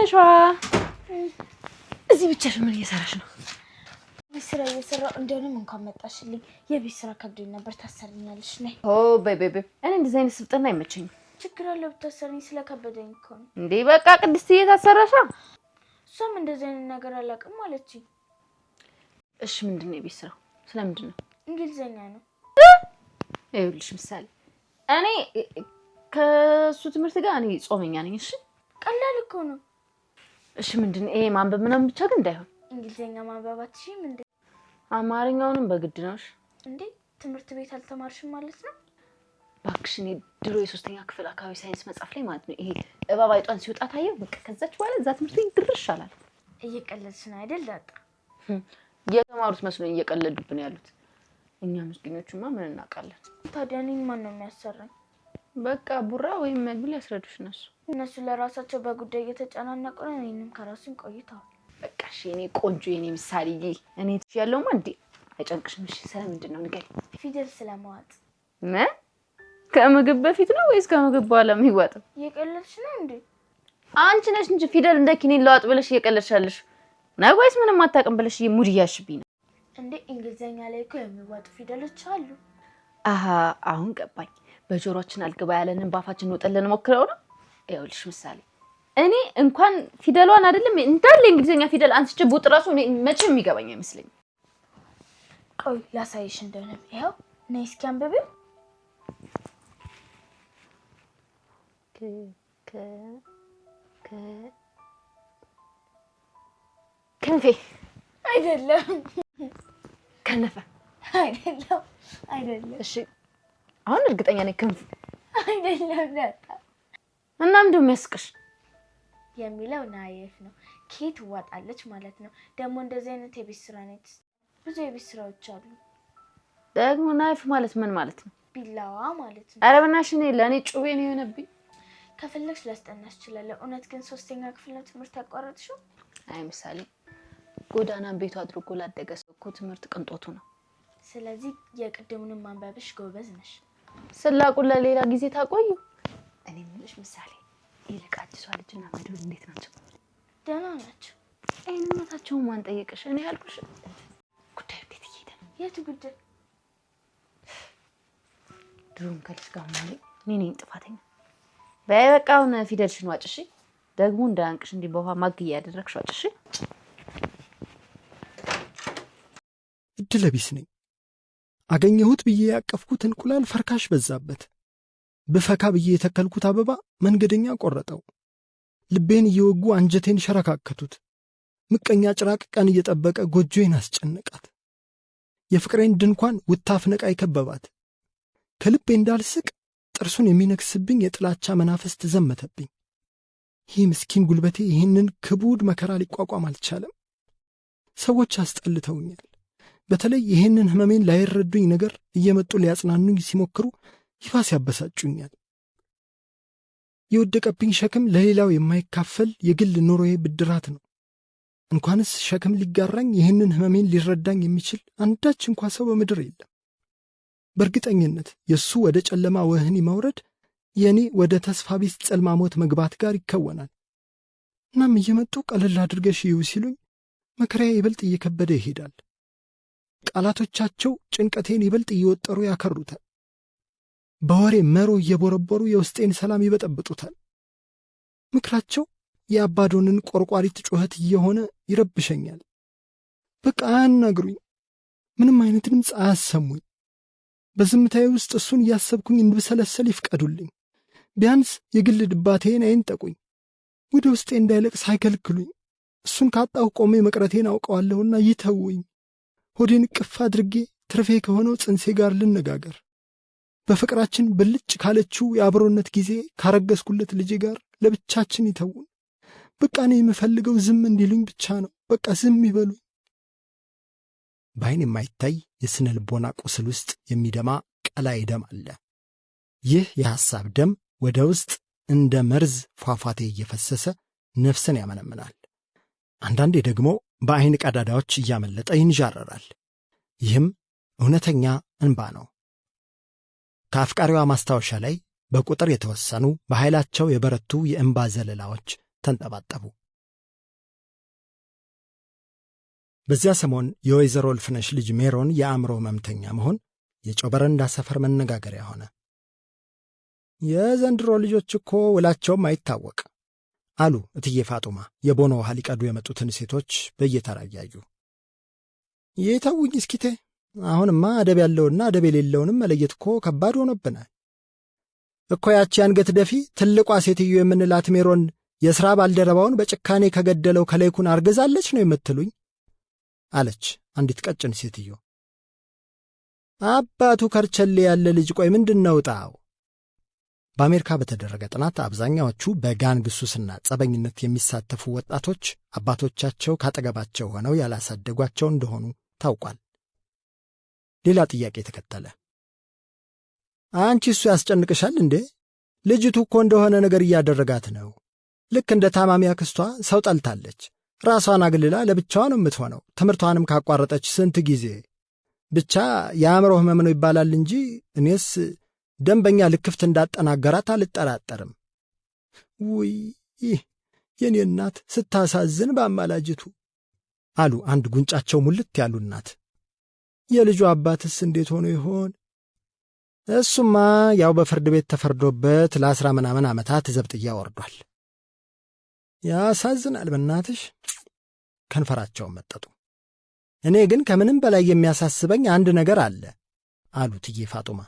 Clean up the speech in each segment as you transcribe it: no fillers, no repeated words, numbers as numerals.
ትንሿ እዚህ ብቻሽ ምን እየሰራሽ ነው? ስራ እየሰራሁ እንደሆነ እንኳን መጣሽልኝ። የቤት ስራ ከብዶኝ ነበር ታሰርኛለሽ ነይ። በይ እኔ እንደዚህ አይነት ስልጠና አይመቸኝም። ችግር አለው ብታሰርኝ ስለከበደኝ እኮ ነው። እንዴ በቃ ቅድስትዬ ታሰራሻ? እሷም እንደዚህ አይነት ነገር አላውቅም አለችኝ። እሺ ምንድነው የቤት ስራው? ስለምንድን ነው? እንግሊዘኛ ነው። ይኸውልሽ ምሳሌ እኔ ከሱ ትምህርት ጋር እኔ ጾመኛ ነኝ። እሺ ቀላል እኮ ነው። እሺ ምንድነው ይሄ ማንበብ ምናምን ብቻ ግን እንዳይሆን። እንግሊዘኛ ማንበባትሽም እንዴ? አማርኛውንም በግድ ነውሽ እንዴ? ትምህርት ቤት አልተማርሽም ማለት ነው? ባክሽ እኔ ድሮ የሶስተኛ ክፍል አካባቢ ሳይንስ መጽሐፍ ላይ ማለት ነው ይሄ እባብ አይጧን ሲወጣ ታየው። በቃ ከዛች በኋላ እዛ ትምህርት ቤት ድርሽ አላል። እየቀለድሽ ነው አይደል ዳጣ? የተማሩት መስሎኝ እየቀለዱብን ያሉት። እኛ ምስኪኖቹማ ምን እናውቃለን? ታዲያ እኔን ማን ነው የሚያሰራኝ? በቃ ቡራ ወይም መግብል ያስረዱሽ እነሱ ለራሳቸው በጉዳይ እየተጨናነቁ ነው። እኔንም ከራስን ቆይተዋል። በቃ እሺ እኔ ቆንጆ የኔ ምሳሌዬ እኔ ትያለውማ እንዴ አይጨንቅሽም? እሺ ስለምንድን ነው ንገሪ። ፊደል ስለማዋጥ። ከምግብ በፊት ነው ወይስ ከምግብ በኋላ የሚዋጠው? እየቀለድሽ ነው እንዴ? አንቺ ነሽ እንጂ ፊደል እንደ ኪኒን ለዋጥ ብለሽ እየቀለድሻለሽ ነው ወይስ ምንም አታውቅም ብለሽ ሙድ እያሽብኝ ነው እንዴ? እንግሊዘኛ ላይ እኮ የሚዋጡ ፊደሎች አሉ። አሁን ገባኝ። በጆሮአችን አልገባ ያለንን ባፋችን ወጥለን ሞክረው ነው። ይኸውልሽ ምሳሌ እኔ እንኳን ፊደሏን አይደለም እንዳለ እንግሊዘኛ ፊደል አንስቼ ቡጥ ራሱ እኔ መቼም የሚገባኝ አይመስለኝም። ቆይ ላሳይሽ እንደሆነ ይሄው ነይ እስኪ አንብቢው። ክንፌ አይደለም። ከነፈ አይደለም። እሺ አሁን እርግጠኛ ነኝ ክንፍ አይደለም። ዳጣ እና ምንድነው የሚያስቅሽ? የሚለው ናይፍ ነው። ኬት ዋጣለች ማለት ነው። ደግሞ እንደዚህ አይነት የቤት ስራ ነው። ብዙ የቤት ስራዎች አሉ። ደግሞ ናይፍ ማለት ምን ማለት ነው? ቢላዋ ማለት ነው። ኧረ በእናትሽ እኔ ለኔ ጩቤ ነው የሆነብኝ። ከፈለግሽ ላስጠናሽ እችላለሁ። እውነት ግን ሶስተኛ ክፍል ነው ትምህርት ያቋረጥሽው? አይ ምሳሌ ጎዳናን ቤቱ አድርጎ ላደገ ሰው እኮ ትምህርት ቅንጦቱ ነው። ስለዚህ የቅድሙንም ማንበብሽ ጎበዝ ነሽ። ስላቁን ለሌላ ጊዜ ታቆዩ። እኔ ምንሽ ምሳሌ ይልቃጭሷ ልጅና መድብል እንዴት ናቸው? ደህና ናቸው። አይነታቸው ማን ጠየቀሽ? እኔ ያልኩሽ ጉዳይ እንዴት እየሄደ ነው? የቱ ጉዳይ? ድሮም ከልጅ ጋር ማለት እኔ ነኝ ጥፋተኛ። በቃውን ፊደልሽን ዋጭሽ። ደግሞ እንዳንቅሽ እንዲህ በውሃ ማግ እያደረግሽ ዋጭሽ። እድለቢስ ነኝ። አገኘሁት ብዬ ያቀፍኩት እንቁላል ፈርካሽ በዛበት። በፈካ ብዬ የተከልኩት አበባ መንገደኛ ቆረጠው። ልቤን እየወጉ አንጀቴን ሸረካከቱት። ምቀኛ ጭራቅ ቀን እየጠበቀ ጎጆዬን አስጨነቃት። የፍቅሬን ድንኳን ውታፍ ነቃይ ከበባት። ከልቤ እንዳልስቅ ጥርሱን የሚነክስብኝ የጥላቻ መናፍስት ዘመተብኝ። ይህ ምስኪን ጉልበቴ ይህንን ክቡድ መከራ ሊቋቋም አልቻለም። ሰዎች አስጠልተውኛል። በተለይ ይህንን ህመሜን ላይረዱኝ ነገር እየመጡ ሊያጽናኑኝ ሲሞክሩ ይፋስ ያበሳጩኛል። የወደቀብኝ ሸክም ለሌላው የማይካፈል የግል ኑሮዬ ብድራት ነው። እንኳንስ ሸክም ሊጋራኝ ይህንን ህመሜን ሊረዳኝ የሚችል አንዳች እንኳ ሰው በምድር የለም። በእርግጠኝነት የእሱ ወደ ጨለማ ወህኒ መውረድ የእኔ ወደ ተስፋ ቢስ ጨለማ ሞት መግባት ጋር ይከወናል። እናም እየመጡ ቀለል አድርገሽ ይዩ ሲሉኝ መከራዬ ይበልጥ እየከበደ ይሄዳል። ቃላቶቻቸው ጭንቀቴን ይበልጥ እየወጠሩ ያከሩታል። በወሬ መሮ እየቦረቦሩ የውስጤን ሰላም ይበጠብጡታል። ምክራቸው የአባዶንን ቆርቋሪት ጩኸት እየሆነ ይረብሸኛል። በቃ አያናግሩኝ፣ ምንም አይነት ድምፅ አያሰሙኝ። በዝምታዬ ውስጥ እሱን እያሰብኩኝ እንድብሰለሰል ይፍቀዱልኝ። ቢያንስ የግል ድባቴን አይንጠቁኝ፣ ወደ ውስጤ እንዳይለቅስ አይከልክሉኝ። እሱን ካጣሁ ቆሜ መቅረቴን አውቀዋለሁና ይተውኝ። ሆዴን ቅፍ አድርጌ ትርፌ ከሆነው ጽንሴ ጋር ልነጋገር። በፍቅራችን ብልጭ ካለችው የአብሮነት ጊዜ ካረገዝኩለት ልጄ ጋር ለብቻችን ይተውን። በቃ እኔ የምፈልገው ዝም እንዲሉኝ ብቻ ነው። በቃ ዝም ይበሉኝ። በዓይን የማይታይ የስነ ልቦና ቁስል ውስጥ የሚደማ ቀላይ ደም አለ። ይህ የሐሳብ ደም ወደ ውስጥ እንደ መርዝ ፏፏቴ እየፈሰሰ ነፍስን ያመነምናል። አንዳንዴ ደግሞ በዓይን ቀዳዳዎች እያመለጠ ይንዣረራል። ይህም እውነተኛ እንባ ነው። ከአፍቃሪዋ ማስታወሻ ላይ በቁጥር የተወሰኑ በኃይላቸው የበረቱ የእንባ ዘለላዎች ተንጠባጠቡ። በዚያ ሰሞን የወይዘሮ እልፍነሽ ልጅ ሜሮን የአእምሮ ሕመምተኛ መሆን የጮበረንዳ ሰፈር መነጋገሪያ ሆነ። የዘንድሮ ልጆች እኮ ውላቸውም አይታወቅ አሉ እትዬ ፋጡማ የቦኖ ውሃ ሊቀዱ የመጡትን ሴቶች በየተራ እያዩ። ይተውኝ እስኪቴ፣ አሁንማ አደብ ያለውና አደብ የሌለውንም መለየት እኮ ከባድ ሆኖብናል እኮ። ያቺ አንገት ደፊ ትልቋ ሴትዮ የምንላት ሜሮን የሥራ ባልደረባውን በጭካኔ ከገደለው ከላይኩን አርግዛለች ነው የምትሉኝ? አለች አንዲት ቀጭን ሴትዮ። አባቱ ከርቸሌ ያለ ልጅ ቆይ ምንድነው ጣው? በአሜሪካ በተደረገ ጥናት አብዛኛዎቹ በጋንግ ሱስና ጸበኝነት የሚሳተፉ ወጣቶች አባቶቻቸው ካጠገባቸው ሆነው ያላሳደጓቸው እንደሆኑ ታውቋል። ሌላ ጥያቄ ተከተለ። አንቺ እሱ ያስጨንቅሻል እንዴ? ልጅቱ እኮ እንደሆነ ነገር እያደረጋት ነው። ልክ እንደ ታማሚ አክስቷ ሰው ጠልታለች። ራሷን አግልላ ለብቻዋ ነው የምትሆነው። ትምህርቷንም ካቋረጠች ስንት ጊዜ። ብቻ የአእምሮ ሕመም ነው ይባላል እንጂ እኔስ ደንበኛ ልክፍት እንዳጠናገራት አልጠራጠርም። ውይ የኔ እናት ስታሳዝን በአማላጅቱ አሉ አንድ ጉንጫቸው ሙልት ያሉ እናት። የልጁ አባትስ እንዴት ሆኖ ይሆን? እሱማ ያው በፍርድ ቤት ተፈርዶበት ለ10 ምናምን ዓመታት ዘብጥያ ወርዷል። ያሳዝናል በእናትሽ። ከንፈራቸውን መጠጡ። እኔ ግን ከምንም በላይ የሚያሳስበኝ አንድ ነገር አለ አሉ እትዬ ፋጡማ።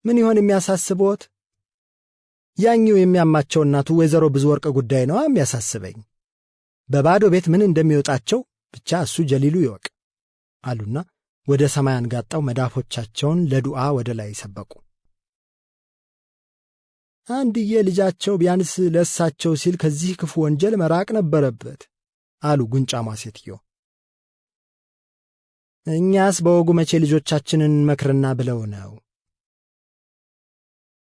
ምን ይሆን የሚያሳስቦት? ያኛው የሚያማቸው እናቱ ወይዘሮ ብዙ ወርቅ ጉዳይ ነው የሚያሳስበኝ። በባዶ ቤት ምን እንደሚወጣቸው ብቻ እሱ ጀሊሉ ይወቅ አሉና ወደ ሰማይ አንጋጣው መዳፎቻቸውን ለዱዓ ወደ ላይ ሰበቁ። አንድዬ ልጃቸው ቢያንስ ለእሳቸው ሲል ከዚህ ክፉ ወንጀል መራቅ ነበረበት አሉ ጉንጫማ ሴትዮ። እኛስ በወጉ መቼ ልጆቻችንን መክርና ብለው ነው?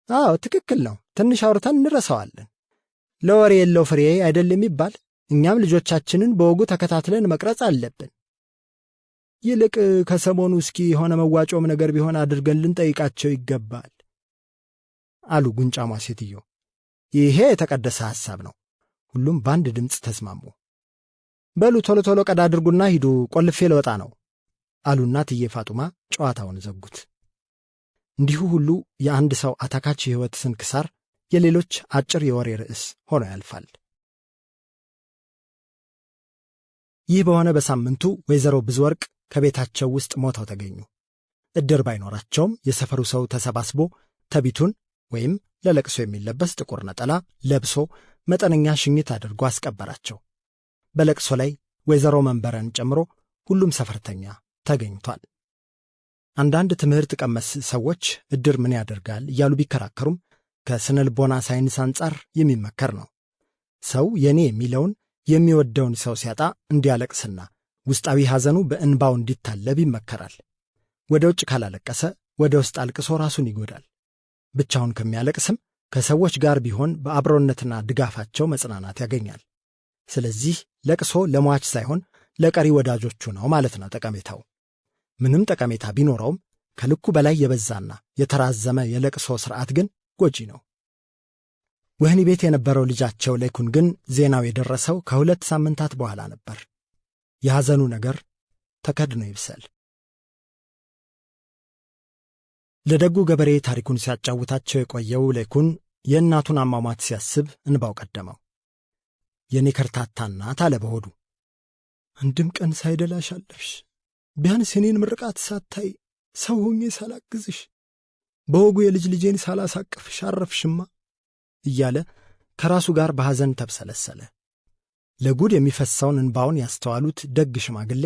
አዎ ትክክል ነው። ትንሽ አውርተን እንረሳዋለን። ለወሬ የለው ፍሬ አይደል የሚባል። እኛም ልጆቻችንን በወጉ ተከታትለን መቅረጽ አለብን። ይልቅ ከሰሞኑ እስኪ የሆነ መዋጮም ነገር ቢሆን አድርገን ልንጠይቃቸው ይገባል አሉ ጉንጫማ ሴትዮ። ይሄ የተቀደሰ ሐሳብ ነው። ሁሉም በአንድ ድምፅ ተስማሙ። በሉ ቶሎ ቶሎ ቀዳ አድርጉና ሂዱ፣ ቆልፌ ለወጣ ነው አሉና እትዬ ፋጡማ ጨዋታውን ዘጉት። እንዲሁ ሁሉ የአንድ ሰው አታካች የሕይወት ስንክሳር የሌሎች አጭር የወሬ ርዕስ ሆኖ ያልፋል። ይህ በሆነ በሳምንቱ ወይዘሮ ብዙ ወርቅ ከቤታቸው ውስጥ ሞተው ተገኙ። ዕድር ባይኖራቸውም የሰፈሩ ሰው ተሰባስቦ ተቢቱን ወይም ለለቅሶ የሚለበስ ጥቁር ነጠላ ለብሶ መጠነኛ ሽኝት አድርጎ አስቀበራቸው። በለቅሶ ላይ ወይዘሮ መንበረን ጨምሮ ሁሉም ሰፈርተኛ ተገኝቷል። አንዳንድ ትምህርት ቀመስ ሰዎች ዕድር ምን ያደርጋል እያሉ ቢከራከሩም ከስነ ልቦና ሳይንስ አንጻር የሚመከር ነው። ሰው የኔ የሚለውን የሚወደውን ሰው ሲያጣ እንዲያለቅስና ውስጣዊ ሐዘኑ በእንባው እንዲታለብ ይመከራል። ወደ ውጭ ካላለቀሰ ወደ ውስጥ አልቅሶ ራሱን ይጎዳል። ብቻውን ከሚያለቅስም ከሰዎች ጋር ቢሆን በአብሮነትና ድጋፋቸው መጽናናት ያገኛል። ስለዚህ ለቅሶ ለሟች ሳይሆን ለቀሪ ወዳጆቹ ነው ማለት ነው ጠቀሜታው። ምንም ጠቀሜታ ቢኖረውም ከልኩ በላይ የበዛና የተራዘመ የለቅሶ ሥርዓት ግን ጎጂ ነው። ወህኒ ቤት የነበረው ልጃቸው ላይኩን ግን ዜናው የደረሰው ከ2 ሳምንታት በኋላ ነበር። የሐዘኑ ነገር ተከድኖ ይብሰል። ለደጉ ገበሬ ታሪኩን ሲያጫውታቸው የቆየው ላይኩን የእናቱን አሟሟት ሲያስብ እንባው ቀደመው። የኔ ከርታታ እናት አለ በሆዱ። አንድም ቀን ሳይደላሽ አለፍሽ። ቢያንስ የኔን ምርቃት ሳታይ ሰው ሆኜ ሳላግዝሽ በወጉ የልጅ ልጄን ሳላሳቅፍሽ አረፍሽማ እያለ ከራሱ ጋር በሐዘን ተብሰለሰለ። ለጉድ የሚፈሰውን እንባውን ያስተዋሉት ደግ ሽማግሌ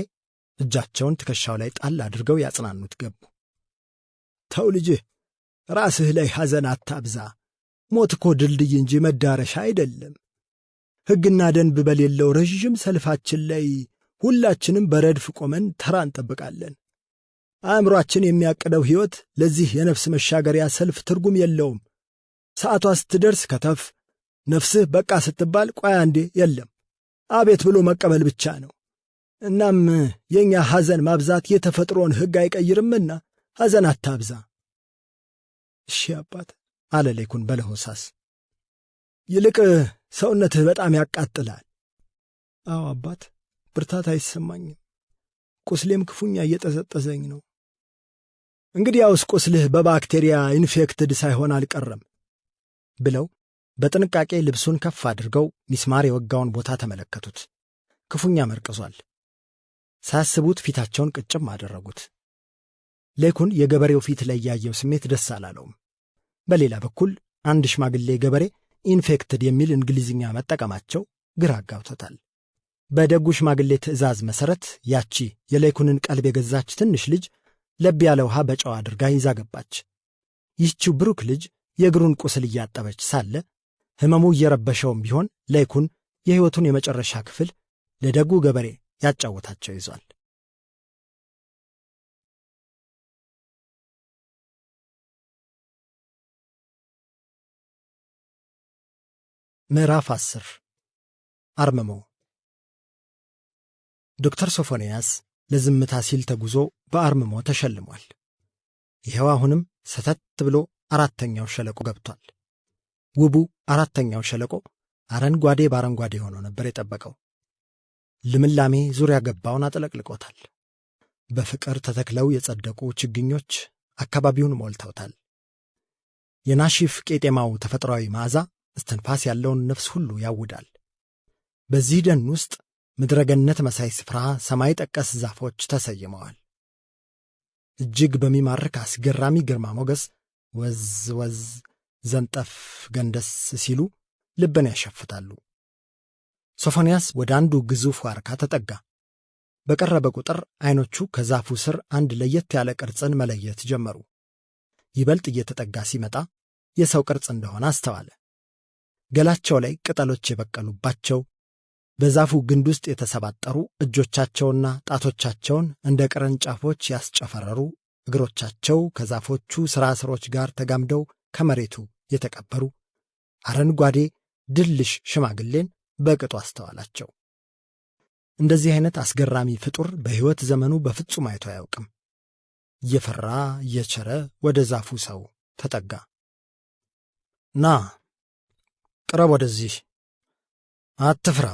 እጃቸውን ትከሻው ላይ ጣል አድርገው ያጽናኑት ገቡ። ተው ልጅህ፣ ራስህ ላይ ሐዘን አታብዛ። ሞት እኮ ድልድይ እንጂ መዳረሻ አይደለም። ሕግና ደንብ በሌለው ረዥም ሰልፋችን ላይ ሁላችንም በረድፍ ቆመን ተራ እንጠብቃለን። አእምሮአችን የሚያቅደው ሕይወት ለዚህ የነፍስ መሻገሪያ ሰልፍ ትርጉም የለውም። ሰዓቷ ስትደርስ ከተፍ፣ ነፍስህ በቃ ስትባል ቆያ እንዴ የለም አቤት ብሎ መቀበል ብቻ ነው። እናም የኛ ሐዘን ማብዛት የተፈጥሮን ሕግ አይቀይርምና ሐዘን አታብዛ። እሺ አባት አለ ላይኩን በለሆሳስ። ይልቅ ሰውነትህ በጣም ያቃጥላል። አዎ አባት፣ ብርታት አይሰማኝም። ቁስሌም ክፉኛ እየጠዘጠዘኝ ነው። እንግዲያውስ ቁስልህ በባክቴሪያ ኢንፌክትድ ሳይሆን አልቀረም ብለው በጥንቃቄ ልብሱን ከፍ አድርገው ሚስማር የወጋውን ቦታ ተመለከቱት። ክፉኛ መርቅዟል። ሳያስቡት ፊታቸውን ቅጭም አደረጉት። ሌኩን የገበሬው ፊት ላይ ያየው ስሜት ደስ አላለውም። በሌላ በኩል አንድ ሽማግሌ ገበሬ ኢንፌክትድ የሚል እንግሊዝኛ መጠቀማቸው ግራ አጋብቶታል። በደጉ ሽማግሌ ትእዛዝ መሠረት ያቺ የሌኩንን ቀልብ የገዛች ትንሽ ልጅ ለብ ያለ ውሃ በጨው አድርጋ ይዛ ገባች። ይህችው ብሩክ ልጅ የእግሩን ቁስል እያጠበች ሳለ ሕመሙ እየረበሸውም ቢሆን ሌኩን የሕይወቱን የመጨረሻ ክፍል ለደጉ ገበሬ ያጫወታቸው ይዟል። ምዕራፍ 10 አርምሞ። ዶክተር ሶፎንያስ ለዝምታ ሲል ተጉዞ በአርምሞ ተሸልሟል። ይኸው አሁንም ሰተት ብሎ አራተኛው ሸለቆ ገብቷል። ውቡ አራተኛው ሸለቆ አረንጓዴ በአረንጓዴ ሆኖ ነበር የጠበቀው። ልምላሜ ዙሪያ ገባውን አጥለቅልቆታል። በፍቅር ተተክለው የጸደቁ ችግኞች አካባቢውን ሞልተውታል። የናሺፍ ቄጤማው ተፈጥሯዊ መዓዛ እስትንፋስ ያለውን ነፍስ ሁሉ ያውዳል። በዚህ ደን ውስጥ ምድረገነት መሳይ ስፍራ ሰማይ ጠቀስ ዛፎች ተሰይመዋል። እጅግ በሚማርክ አስገራሚ ግርማ ሞገስ ወዝ ወዝ ዘንጠፍ ገንደስ ሲሉ ልብን ያሸፍታሉ። ሶፎንያስ ወደ አንዱ ግዙፍ ዋርካ ተጠጋ። በቀረበ ቁጥር ዐይኖቹ ከዛፉ ስር አንድ ለየት ያለ ቅርጽን መለየት ጀመሩ። ይበልጥ እየተጠጋ ሲመጣ የሰው ቅርጽ እንደሆነ አስተዋለ። ገላቸው ላይ ቅጠሎች የበቀሉባቸው፣ በዛፉ ግንድ ውስጥ የተሰባጠሩ እጆቻቸውና ጣቶቻቸውን እንደ ቅርንጫፎች ያስጨፈረሩ፣ እግሮቻቸው ከዛፎቹ ስራስሮች ጋር ተጋምደው ከመሬቱ የተቀበሩ አረንጓዴ ድልሽ ሽማግሌን በቅጡ አስተዋላቸው። እንደዚህ አይነት አስገራሚ ፍጡር በሕይወት ዘመኑ በፍጹም አይቶ አያውቅም። እየፈራ እየቸረ ወደ ዛፉ ሰው ተጠጋ። ና ቅረብ ወደዚህ፣ አትፍራ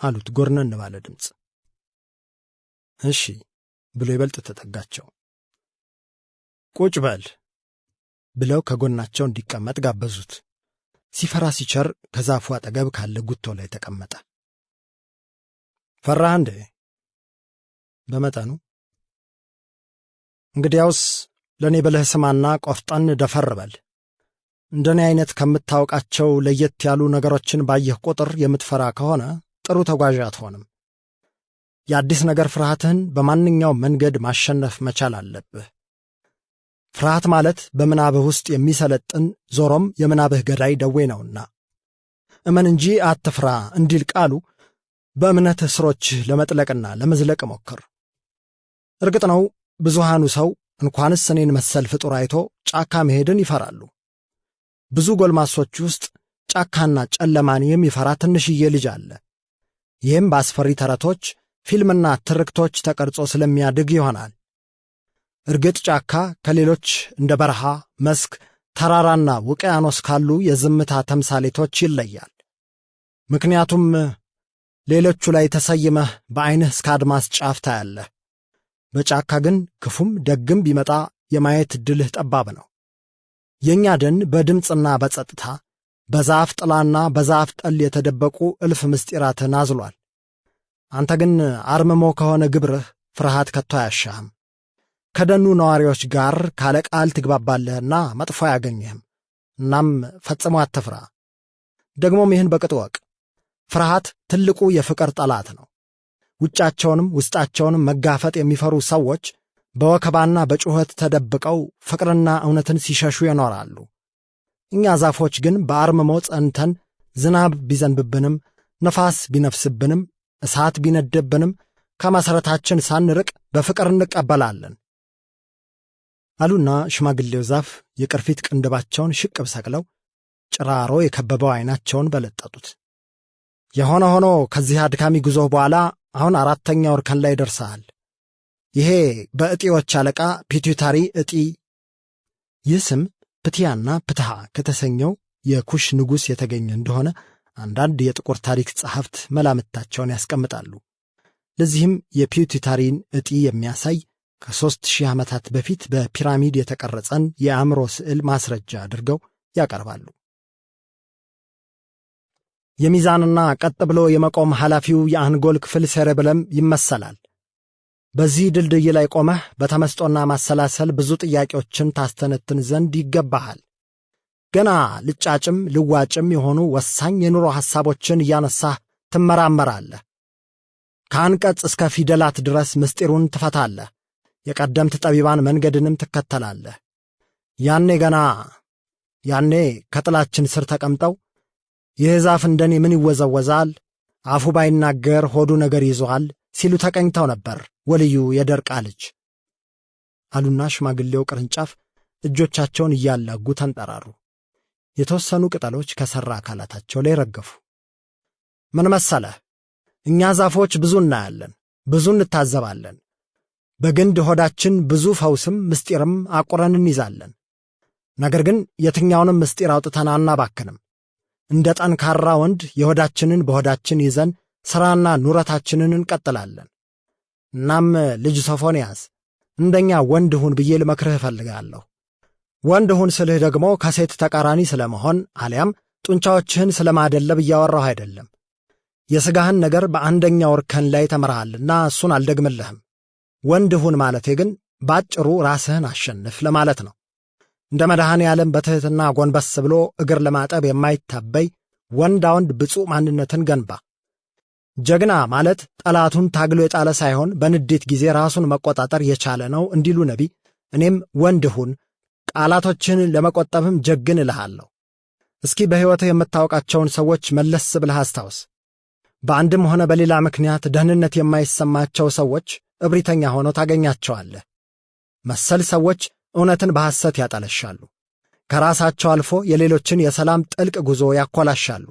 አሉት ጎርነን ባለ ድምፅ። እሺ ብሎ ይበልጥ ተጠጋቸው። ቁጭ በል ብለው ከጎናቸው እንዲቀመጥ ጋበዙት። ሲፈራ ሲቸር ከዛፉ አጠገብ ካለ ጉቶ ላይ ተቀመጠ። ፈራህ እንዴ? በመጠኑ። እንግዲያውስ ለእኔ ብለህ ስማና ቆፍጠን ደፈር በል። እንደኔ አይነት ከምታውቃቸው ለየት ያሉ ነገሮችን ባየህ ቁጥር የምትፈራ ከሆነ ጥሩ ተጓዥ አትሆንም። የአዲስ ነገር ፍርሃትህን በማንኛውም መንገድ ማሸነፍ መቻል አለብህ። ፍርሃት ማለት በምናብህ ውስጥ የሚሰለጥን ዞሮም የምናብህ ገዳይ ደዌ ነውና እመን እንጂ አትፍራ እንዲል ቃሉ በእምነት እስሮችህ ለመጥለቅና ለመዝለቅ ሞክር። እርግጥ ነው ብዙሃኑ ሰው እንኳንስ እኔን መሰል ፍጡር አይቶ ጫካ መሄድን ይፈራሉ። ብዙ ጎልማሶች ውስጥ ጫካና ጨለማን የሚፈራ ትንሽዬ ልጅ አለ። ይህም በአስፈሪ ተረቶች፣ ፊልምና ትርክቶች ተቀርጾ ስለሚያድግ ይሆናል። እርግጥ ጫካ ከሌሎች እንደ በረሃ፣ መስክ፣ ተራራና ውቅያኖስ ካሉ የዝምታ ተምሳሌቶች ይለያል። ምክንያቱም ሌሎቹ ላይ ተሰይመህ በዐይንህ እስከ አድማስ ጫፍ ታያለህ። በጫካ ግን ክፉም ደግም ቢመጣ የማየት ዕድልህ ጠባብ ነው። የእኛ ደን በድምፅና በጸጥታ በዛፍ ጥላና በዛፍ ጠል የተደበቁ እልፍ ምስጢራትን አዝሏል። አንተ ግን አርምሞ ከሆነ ግብርህ ፍርሃት ከቶ አያሻህም። ከደኑ ነዋሪዎች ጋር ካለ ቃል ትግባባለህና መጥፎ አያገኝህም። እናም ፈጽሞ አትፍራ። ደግሞም ይህን በቅጡ እወቅ፣ ፍርሃት ትልቁ የፍቅር ጠላት ነው። ውጫቸውንም ውስጣቸውንም መጋፈጥ የሚፈሩ ሰዎች በወከባና በጩኸት ተደብቀው ፍቅርና እውነትን ሲሸሹ ይኖራሉ። እኛ ዛፎች ግን በአርምሞ ጸንተን ዝናብ ቢዘንብብንም፣ ነፋስ ቢነፍስብንም፣ እሳት ቢነድብንም ከመሠረታችን ሳንርቅ በፍቅር እንቀበላለን አሉና ሽማግሌው ዛፍ የቅርፊት ቅንድባቸውን ሽቅብ ሰቅለው ጭራሮ የከበበው ዐይናቸውን በለጠጡት። የሆነ ሆኖ ከዚህ አድካሚ ጉዞህ በኋላ አሁን አራተኛው እርከን ላይ ደርሰሃል። ይሄ በእጢዎች አለቃ ፒቱታሪ እጢ። ይህ ስም ፕትያና ፕትሃ ከተሰኘው የኩሽ ንጉሥ የተገኘ እንደሆነ አንዳንድ የጥቁር ታሪክ ጸሐፍት መላምታቸውን ያስቀምጣሉ። ለዚህም የፒቱታሪን እጢ የሚያሳይ ከ3000 ዓመታት በፊት በፒራሚድ የተቀረጸን የአእምሮ ስዕል ማስረጃ አድርገው ያቀርባሉ። የሚዛንና ቀጥ ብሎ የመቆም ኃላፊው የአንጎል ክፍል ሴሬብለም ይመሰላል። በዚህ ድልድይ ላይ ቆመህ በተመስጦና ማሰላሰል ብዙ ጥያቄዎችን ታስተነትን ዘንድ ይገባሃል። ገና ልጫጭም ልዋጭም የሆኑ ወሳኝ የኑሮ ሐሳቦችን እያነሳህ ትመራመራለህ። ከአንቀጽ እስከ ፊደላት ድረስ ምስጢሩን ትፈታለህ። የቀደምት ጠቢባን መንገድንም ትከተላለህ። ያኔ ከጥላችን ስር ተቀምጠው ይህ ዛፍ እንደኔ ምን ይወዘወዛል፣ አፉ ባይናገር ሆዱ ነገር ይዟል ሲሉ ተቀኝተው ነበር ወልዩ የደርቃ ልጅ አሉና ሽማግሌው ቅርንጫፍ እጆቻቸውን እያላጉ ተንጠራሩ። የተወሰኑ ቅጠሎች ከሠራ አካላታቸው ላይ ረገፉ። ምን መሰለህ፣ እኛ ዛፎች ብዙ እናያለን፣ ብዙ እንታዘባለን። በግንድ ሆዳችን ብዙ ፈውስም ምስጢርም አቁረን እንይዛለን። ነገር ግን የትኛውንም ምስጢር አውጥተን አናባክንም። እንደ ጠንካራ ወንድ የሆዳችንን በሆዳችን ይዘን ሥራና ኑረታችንን እንቀጥላለን። እናም ልጅ ሶፎንያስ እንደኛ ወንድ ሁን ብዬ ልመክርህ እፈልጋለሁ። ወንድ ሁን ስልህ ደግሞ ከሴት ተቃራኒ ስለመሆን አሊያም ጡንቻዎችህን ስለማደለብ እያወራሁ አይደለም። የሥጋህን ነገር በአንደኛው እርከን ላይ ተመርሃልና እሱን አልደግምልህም። ወንድ ሁን ማለቴ ግን ባጭሩ ራስህን አሸንፍ ለማለት ነው። እንደ መድኃኔ ዓለም በትሕትና ጎንበስ ብሎ እግር ለማጠብ የማይታበይ ወንዳ ወንድ ብፁዕ ማንነትን ገንባ። ጀግና ማለት ጠላቱን ታግሎ የጣለ ሳይሆን በንዴት ጊዜ ራሱን መቆጣጠር የቻለ ነው እንዲሉ ነቢ፣ እኔም ወንድ ሁን፣ ቃላቶችን ለመቆጠብም ጀግን እልሃለሁ። እስኪ በሕይወትህ የምታውቃቸውን ሰዎች መለስ ብለህ አስታውስ። በአንድም ሆነ በሌላ ምክንያት ደህንነት የማይሰማቸው ሰዎች እብሪተኛ ሆነው ታገኛቸዋለህ። መሰል ሰዎች እውነትን በሐሰት ያጠለሻሉ። ከራሳቸው አልፎ የሌሎችን የሰላም ጥልቅ ጉዞ ያኮላሻሉ።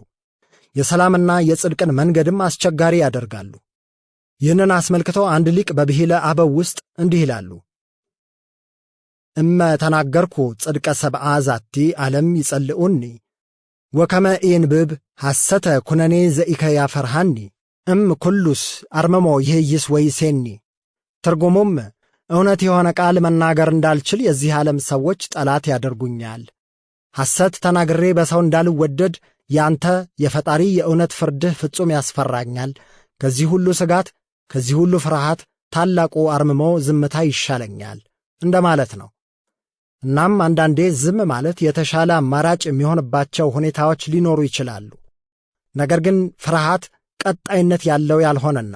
የሰላምና የጽድቅን መንገድም አስቸጋሪ ያደርጋሉ። ይህንን አስመልክቶ አንድ ሊቅ በብሂለ አበው ውስጥ እንዲህ ይላሉ። እመ ተናገርኩ ጽድቀ ሰብአ ዛቲ ዓለም ይጸልኡኒ ወከመ ኢንብብ ሐሰተ ኩነኔ ዘኢከ ያፈርሃኒ ኩሉስ አርመሞ ይህይስ ወይሴኒ። ትርጉሙም እውነት የሆነ ቃል መናገር እንዳልችል የዚህ ዓለም ሰዎች ጠላት ያደርጉኛል። ሐሰት ተናግሬ በሰው እንዳልወደድ ያንተ የፈጣሪ የእውነት ፍርድህ ፍጹም ያስፈራኛል። ከዚህ ሁሉ ስጋት፣ ከዚህ ሁሉ ፍርሃት ታላቁ አርምሞ ዝምታ ይሻለኛል እንደማለት ነው። እናም አንዳንዴ ዝም ማለት የተሻለ አማራጭ የሚሆንባቸው ሁኔታዎች ሊኖሩ ይችላሉ። ነገር ግን ፍርሃት ቀጣይነት ያለው ያልሆነና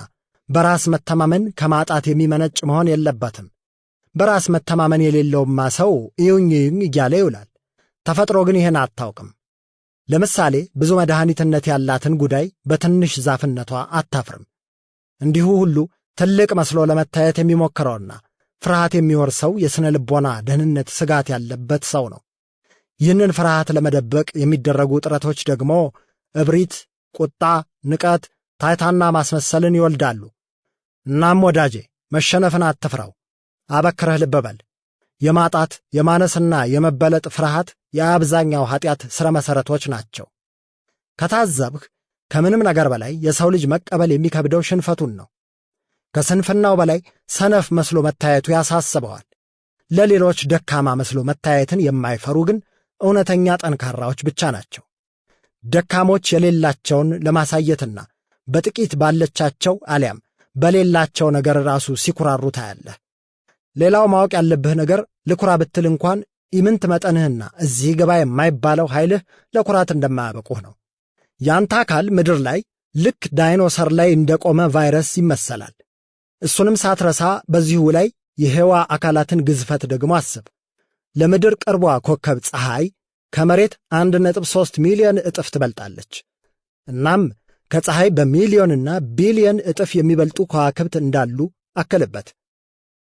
በራስ መተማመን ከማጣት የሚመነጭ መሆን የለበትም። በራስ መተማመን የሌለውማ ሰው እዩኝ እያለ ይውላል። ተፈጥሮ ግን ይህን አታውቅም። ለምሳሌ ብዙ መድኃኒትነት ያላትን ጉዳይ በትንሽ ዛፍነቷ አታፍርም። እንዲሁ ሁሉ ትልቅ መስሎ ለመታየት የሚሞክረውና ፍርሃት የሚወርሰው የሥነ ልቦና ደህንነት ስጋት ያለበት ሰው ነው። ይህንን ፍርሃት ለመደበቅ የሚደረጉ ጥረቶች ደግሞ እብሪት፣ ቁጣ፣ ንቀት፣ ታይታና ማስመሰልን ይወልዳሉ። እናም ወዳጄ መሸነፍን አትፍራው፣ አበክረህ ልብ በል። የማጣት የማነስና የመበለጥ ፍርሃት የአብዛኛው ኃጢአት ሥረ መሠረቶች ናቸው። ከታዘብህ ከምንም ነገር በላይ የሰው ልጅ መቀበል የሚከብደው ሽንፈቱን ነው። ከስንፍናው በላይ ሰነፍ መስሎ መታየቱ ያሳስበዋል። ለሌሎች ደካማ መስሎ መታየትን የማይፈሩ ግን እውነተኛ ጠንካራዎች ብቻ ናቸው። ደካሞች የሌላቸውን ለማሳየትና በጥቂት ባለቻቸው አሊያም በሌላቸው ነገር ራሱ ሲኩራሩ ታያለህ። ሌላው ማወቅ ያለብህ ነገር ልኩራ ብትል እንኳን ኢምንት መጠንህና እዚህ ገባ የማይባለው ኃይልህ ለኩራት እንደማያበቁህ ነው። ያንተ አካል ምድር ላይ ልክ ዳይኖሰር ላይ እንደቆመ ቫይረስ ይመሰላል። እሱንም ሳትረሳ በዚሁ ላይ የሕዋ አካላትን ግዝፈት ደግሞ አስብ። ለምድር ቅርቧ ኮከብ ፀሐይ ከመሬት 1.3 ሚሊዮን እጥፍ ትበልጣለች። እናም ከፀሐይ በሚሊዮንና ቢሊዮን እጥፍ የሚበልጡ ከዋክብት እንዳሉ አከልበት።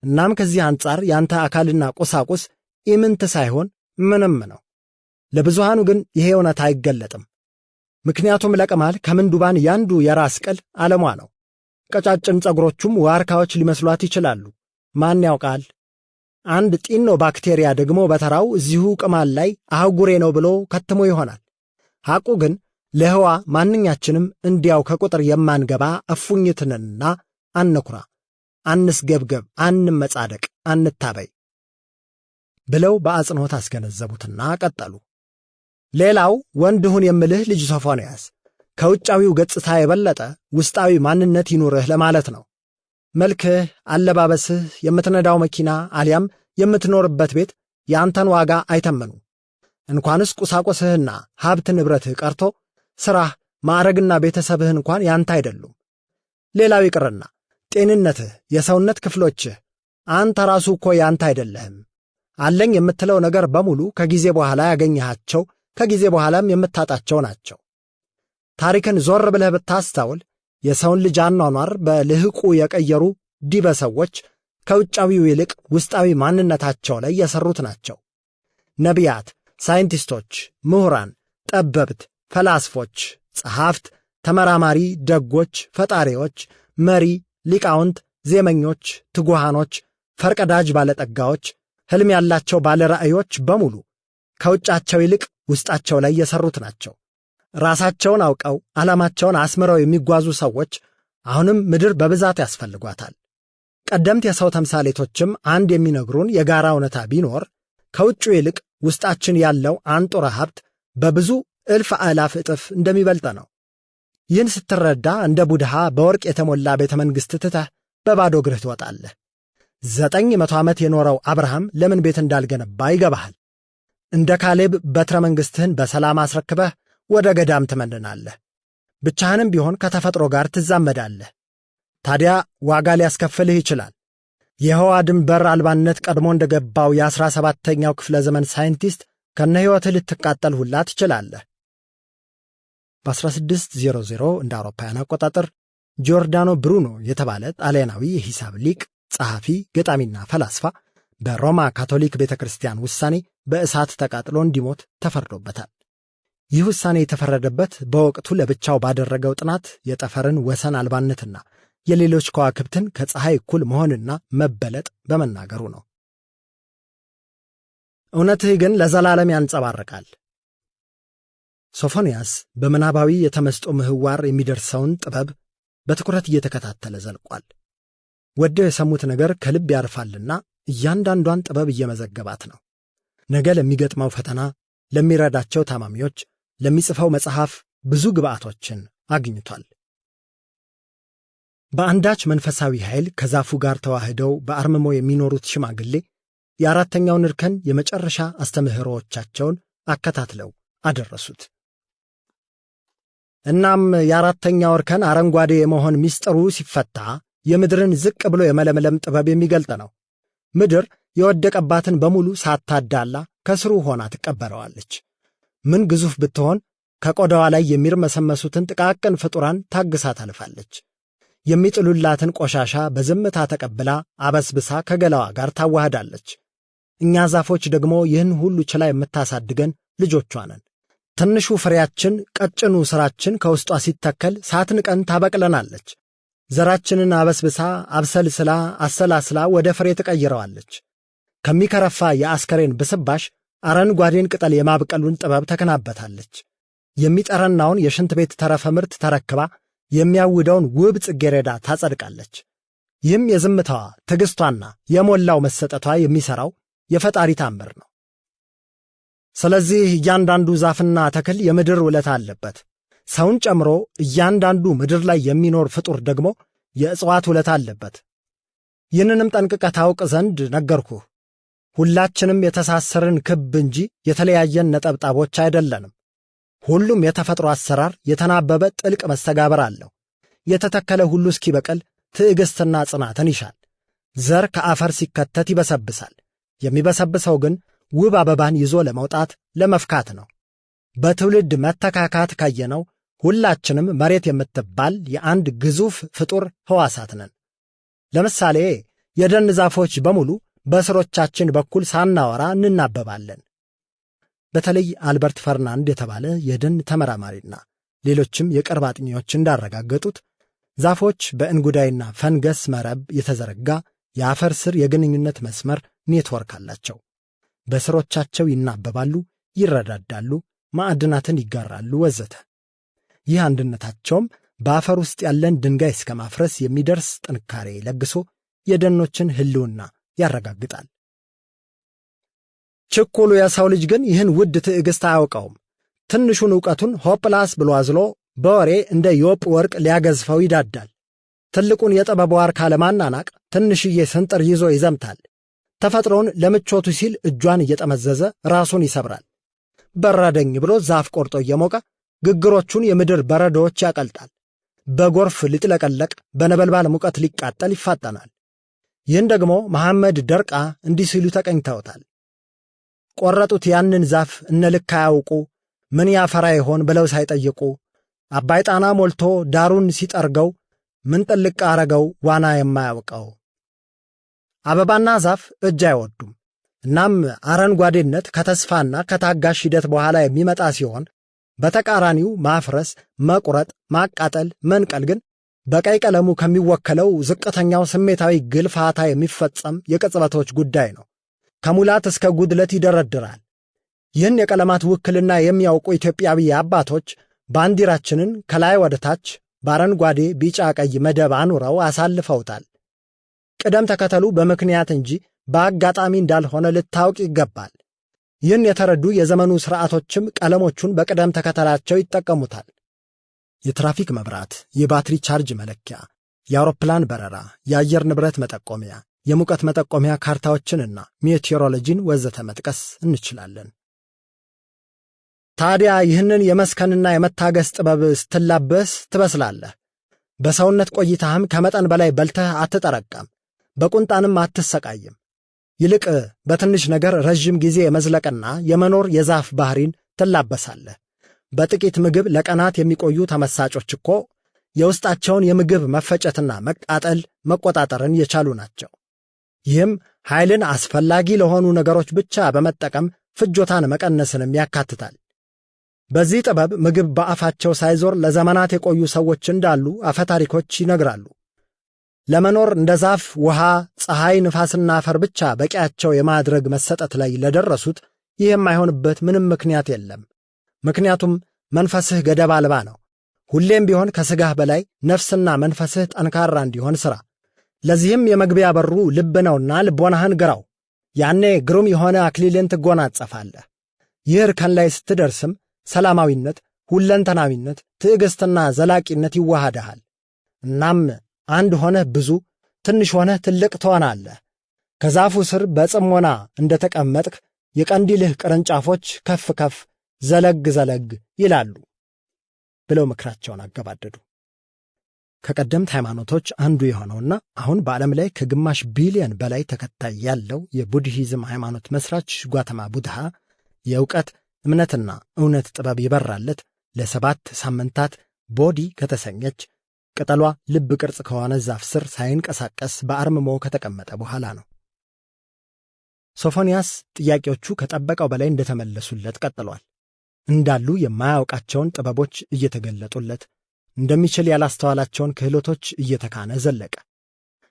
እናም ከዚህ አንጻር ያንተ አካልና ቁሳቁስ ኢምንት ሳይሆን ምንም ነው። ለብዙሃኑ ግን ይሄ እውነት አይገለጥም። ምክንያቱም ለቅማል ከምንዱባን ያንዱ የራስ ቅል ዓለሟ ነው። ቀጫጭን ጸጉሮቹም ዋርካዎች ሊመስሏት ይችላሉ። ማን ያውቃል? አንድ ጢኖ ባክቴሪያ ደግሞ በተራው እዚሁ ቅማል ላይ አህጉሬ ነው ብሎ ከትሞ ይሆናል። ሐቁ ግን ለሕዋ ማንኛችንም እንዲያው ከቁጥር የማንገባ እፉኝትንና አንኩራ፣ አንስገብገብ፣ አንመጻደቅ፣ አንታበይ ብለው በአጽንኦት አስገነዘቡትና ቀጠሉ። ሌላው ወንድ ሁን የምልህ ልጅ ሶፎንያስ ከውጫዊው ገጽታ የበለጠ ውስጣዊ ማንነት ይኑርህ ለማለት ነው። መልክህ፣ አለባበስህ፣ የምትነዳው መኪና አሊያም የምትኖርበት ቤት ያንተን ዋጋ አይተመኑ። እንኳንስ ቁሳቁስህና ሀብት ንብረትህ ቀርቶ ሥራህ፣ ማዕረግና ቤተሰብህ እንኳን ያንተ አይደሉም። ሌላው ይቅርና ጤንነትህ፣ የሰውነት ክፍሎችህ አንተ ራሱ እኮ ያንተ አይደለህም። አለኝ የምትለው ነገር በሙሉ ከጊዜ በኋላ ያገኘሃቸው፣ ከጊዜ በኋላም የምታጣቸው ናቸው። ታሪክን ዞር ብለህ ብታስተውል የሰውን ልጅ አኗኗር በልህቁ የቀየሩ ዲበ ሰዎች ከውጫዊው ይልቅ ውስጣዊ ማንነታቸው ላይ የሰሩት ናቸው። ነቢያት፣ ሳይንቲስቶች፣ ምሁራን፣ ጠበብት፣ ፈላስፎች፣ ጸሐፍት፣ ተመራማሪ፣ ደጎች፣ ፈጣሪዎች፣ መሪ፣ ሊቃውንት፣ ዜመኞች፣ ትጉሃኖች፣ ፈርቀዳጅ ባለጠጋዎች፣ ሕልም ያላቸው ባለ ራእዮች በሙሉ ከውጫቸው ይልቅ ውስጣቸው ላይ የሰሩት ናቸው። ራሳቸውን አውቀው ዓላማቸውን አስምረው የሚጓዙ ሰዎች አሁንም ምድር በብዛት ያስፈልጓታል። ቀደምት የሰው ተምሳሌቶችም አንድ የሚነግሩን የጋራ እውነታ ቢኖር ከውጩ ይልቅ ውስጣችን ያለው አንጡረ ሀብት በብዙ እልፍ አእላፍ እጥፍ እንደሚበልጥ ነው። ይህን ስትረዳ እንደ ቡድሃ በወርቅ የተሞላ ቤተ መንግሥት ትተህ በባዶ እግርህ ትወጣለህ። 900 ዓመት የኖረው አብርሃም ለምን ቤት እንዳልገነባ ይገባሃል። እንደ ካሌብ በትረ መንግሥትህን በሰላም አስረክበህ ወደ ገዳም ትመንናለህ። ብቻህንም ቢሆን ከተፈጥሮ ጋር ትዛመዳለህ። ታዲያ ዋጋ ሊያስከፍልህ ይችላል። የህዋ ድንበር አልባነት ቀድሞ እንደገባው የ17ኛው ክፍለ ዘመን ሳይንቲስት ከነ ሕይወትህ ልትቃጠል ሁላ ትችላለህ። በ1600 እንደ አውሮፓውያን አቆጣጠር ጂዮርዳኖ ብሩኖ የተባለ ጣሊያናዊ የሂሳብ ሊቅ፣ ጸሐፊ፣ ገጣሚና ፈላስፋ በሮማ ካቶሊክ ቤተ ክርስቲያን ውሳኔ በእሳት ተቃጥሎ እንዲሞት ተፈርዶበታል። ይህ ውሳኔ የተፈረደበት በወቅቱ ለብቻው ባደረገው ጥናት የጠፈርን ወሰን አልባነትና የሌሎች ከዋክብትን ከፀሐይ እኩል መሆንና መበለጥ በመናገሩ ነው። እውነትህ ግን ለዘላለም ያንጸባርቃል። ሶፎንያስ በምናባዊ የተመስጦ ምህዋር የሚደርሰውን ጥበብ በትኩረት እየተከታተለ ዘልቋል። ወደው የሰሙት ነገር ከልብ ያርፋልና እያንዳንዷን ጥበብ እየመዘገባት ነው። ነገ ለሚገጥመው ፈተና፣ ለሚረዳቸው ታማሚዎች፣ ለሚጽፈው መጽሐፍ ብዙ ግብዓቶችን አግኝቷል። በአንዳች መንፈሳዊ ኃይል ከዛፉ ጋር ተዋህደው በአርምሞ የሚኖሩት ሽማግሌ የአራተኛውን እርከን የመጨረሻ አስተምህሮዎቻቸውን አከታትለው አደረሱት። እናም የአራተኛው እርከን አረንጓዴ የመሆን ምስጢሩ ሲፈታ የምድርን ዝቅ ብሎ የመለምለም ጥበብ የሚገልጥ ነው። ምድር የወደቀባትን በሙሉ ሳታዳላ ከስሩ ሆና ትቀበረዋለች። ምን ግዙፍ ብትሆን ከቆዳዋ ላይ የሚርመሰመሱትን ጥቃቅን ፍጡራን ታግሳ ታልፋለች። የሚጥሉላትን ቆሻሻ በዝምታ ተቀብላ አበስብሳ ከገላዋ ጋር ታዋህዳለች። እኛ ዛፎች ደግሞ ይህን ሁሉ ችላ የምታሳድገን ልጆቿ ነን። ትንሹ ፍሬያችን፣ ቀጭኑ ሥራችን ከውስጧ ሲተከል ሳትንቀን ታበቅለናለች። ዘራችንን አበስብሳ፣ አብሰልስላ፣ አሰላስላ ወደ ፍሬ ትቀይረዋለች። ከሚከረፋ የአስከሬን ብስባሽ አረንጓዴን ቅጠል የማብቀሉን ጥበብ ተከናበታለች። የሚጠረናውን የሽንት ቤት ተረፈ ምርት ተረክባ የሚያውደውን ውብ ጽጌረዳ ታጸድቃለች። ይህም የዝምታዋ ትዕግሥቷና የሞላው መሰጠቷ የሚሠራው የፈጣሪ ታምር ነው። ስለዚህ እያንዳንዱ ዛፍና ተክል የምድር ውለታ አለበት። ሰውን ጨምሮ እያንዳንዱ ምድር ላይ የሚኖር ፍጡር ደግሞ የእጽዋት ውለታ አለበት። ይህንንም ጠንቅቀህ ታውቅ ዘንድ ነገርኩህ። ሁላችንም የተሳሰርን ክብ እንጂ የተለያየን ነጠብጣቦች አይደለንም። ሁሉም የተፈጥሮ አሰራር የተናበበ ጥልቅ መስተጋብር አለው። የተተከለ ሁሉ እስኪበቅል ትዕግሥትና ጽናትን ይሻል። ዘር ከአፈር ሲከተት ይበሰብሳል። የሚበሰብሰው ግን ውብ አበባን ይዞ ለመውጣት ለመፍካት ነው። በትውልድ መተካካት ካየነው ሁላችንም መሬት የምትባል የአንድ ግዙፍ ፍጡር ሕዋሳት ነን። ለምሳሌ የደን ዛፎች በሙሉ በስሮቻችን በኩል ሳናወራ እንናበባለን። በተለይ አልበርት ፈርናንድ የተባለ የደን ተመራማሪና ሌሎችም የቅርብ አጥኚዎች እንዳረጋገጡት ዛፎች በእንጉዳይና ፈንገስ መረብ የተዘረጋ የአፈር ስር የግንኙነት መስመር ኔትወርክ አላቸው። በስሮቻቸው ይናበባሉ፣ ይረዳዳሉ፣ ማዕድናትን ይጋራሉ ወዘተ። ይህ አንድነታቸውም በአፈር ውስጥ ያለን ድንጋይ እስከ ማፍረስ የሚደርስ ጥንካሬ ለግሶ የደኖችን ህልውና ያረጋግጣል። ችኩሉ የሰው ልጅ ግን ይህን ውድ ትዕግስት አያውቀውም። ትንሹን ዕውቀቱን ሆፕላስ ብሎ አዝሎ በወሬ እንደ ዮጵ ወርቅ ሊያገዝፈው ይዳዳል። ትልቁን የጥበብ ዋርካ ለማናናቅ ትንሽዬ ስንጥር ይዞ ይዘምታል። ተፈጥሮን ለምቾቱ ሲል እጇን እየጠመዘዘ ራሱን ይሰብራል። በረደኝ ብሎ ዛፍ ቆርጦ እየሞቀ ግግሮቹን የምድር በረዶዎች ያቀልጣል። በጎርፍ ሊጥለቀለቅ በነበልባል ሙቀት ሊቃጠል ይፋጠናል። ይህን ደግሞ መሐመድ ደርቃ እንዲህ ሲሉ ተቀኝተውታል። ቆረጡት ያንን ዛፍ እነ ልክ አያውቁ፣ ምን ያፈራ ይሆን ብለው ሳይጠይቁ፣ አባይ ጣና ሞልቶ ዳሩን ሲጠርገው፣ ምን ጥልቅ አረገው ዋና የማያውቀው። አበባና ዛፍ እጅ አይወዱም። እናም አረንጓዴነት ከተስፋና ከታጋሽ ሂደት በኋላ የሚመጣ ሲሆን በተቃራኒው ማፍረስ፣ መቁረጥ፣ ማቃጠል፣ መንቀል ግን በቀይ ቀለሙ ከሚወከለው ዝቅተኛው ስሜታዊ ግልፋታ የሚፈጸም የቅጽበቶች ጉዳይ ነው። ከሙላት እስከ ጉድለት ይደረድራል። ይህን የቀለማት ውክልና የሚያውቁ ኢትዮጵያዊ አባቶች ባንዲራችንን ከላይ ወደ ታች በአረንጓዴ፣ ቢጫ፣ ቀይ መደብ አኑረው አሳልፈውታል። ቅደም ተከተሉ በምክንያት እንጂ በአጋጣሚ እንዳልሆነ ልታውቅ ይገባል። ይህን የተረዱ የዘመኑ ሥርዓቶችም ቀለሞቹን በቅደም ተከተላቸው ይጠቀሙታል። የትራፊክ መብራት፣ የባትሪ ቻርጅ መለኪያ፣ የአውሮፕላን በረራ፣ የአየር ንብረት መጠቆሚያ፣ የሙቀት መጠቆሚያ ካርታዎችንና ሜቴዎሮሎጂን ወዘተ መጥቀስ እንችላለን። ታዲያ ይህንን የመስከንና የመታገስ ጥበብ ስትላበስ ትበስላለህ። በሰውነት ቆይታህም ከመጠን በላይ በልተህ አትጠረቀም፣ በቁንጣንም አትሰቃይም። ይልቅ በትንሽ ነገር ረዥም ጊዜ የመዝለቅና የመኖር የዛፍ ባህሪን ትላበሳለህ። በጥቂት ምግብ ለቀናት የሚቆዩ ተመሳጮች እኮ የውስጣቸውን የምግብ መፈጨትና መቃጠል መቆጣጠርን የቻሉ ናቸው። ይህም ኃይልን አስፈላጊ ለሆኑ ነገሮች ብቻ በመጠቀም ፍጆታን መቀነስንም ያካትታል። በዚህ ጥበብ ምግብ በአፋቸው ሳይዞር ለዘመናት የቆዩ ሰዎች እንዳሉ አፈታሪኮች ይነግራሉ። ለመኖር እንደ ዛፍ፣ ውሃ፣ ፀሐይ፣ ንፋስና አፈር ብቻ በቂያቸው የማድረግ መሰጠት ላይ ለደረሱት ይህ የማይሆንበት ምንም ምክንያት የለም። ምክንያቱም መንፈስህ ገደብ አልባ ነው። ሁሌም ቢሆን ከሥጋህ በላይ ነፍስና መንፈስህ ጠንካራ እንዲሆን ሥራ። ለዚህም የመግቢያ በሩ ልብ ነውና ልቦናህን ግራው። ያኔ ግሩም የሆነ አክሊልን ትጎናጸፋለህ። ይህ እርከን ላይ ስትደርስም ሰላማዊነት፣ ሁለንተናዊነት፣ ትዕግሥትና ዘላቂነት ይዋሃድሃል። እናም አንድ ሆነህ ብዙ፣ ትንሽ ሆነህ ትልቅ ትሆናለህ። ከዛፉ ስር በጽሞና እንደ ተቀመጥክ የቀንዲልህ ቅርንጫፎች ከፍ ከፍ ዘለግ ዘለግ ይላሉ ብለው ምክራቸውን አገባደዱ። ከቀደምት ሃይማኖቶች አንዱ የሆነውና አሁን በዓለም ላይ ከግማሽ ቢሊዮን በላይ ተከታይ ያለው የቡድሂዝም ሃይማኖት መስራች ጓተማ ቡድሃ የእውቀት እምነትና እውነት ጥበብ ይበራለት ለ7 ሳምንታት ቦዲ ከተሰኘች ቅጠሏ ልብ ቅርጽ ከሆነ ዛፍ ስር ሳይንቀሳቀስ በአርምሞ ከተቀመጠ በኋላ ነው። ሶፎንያስ ጥያቄዎቹ ከጠበቀው በላይ እንደተመለሱለት ቀጥሏል። እንዳሉ የማያውቃቸውን ጥበቦች እየተገለጡለት፣ እንደሚችል ያላስተዋላቸውን ክህሎቶች እየተካነ ዘለቀ።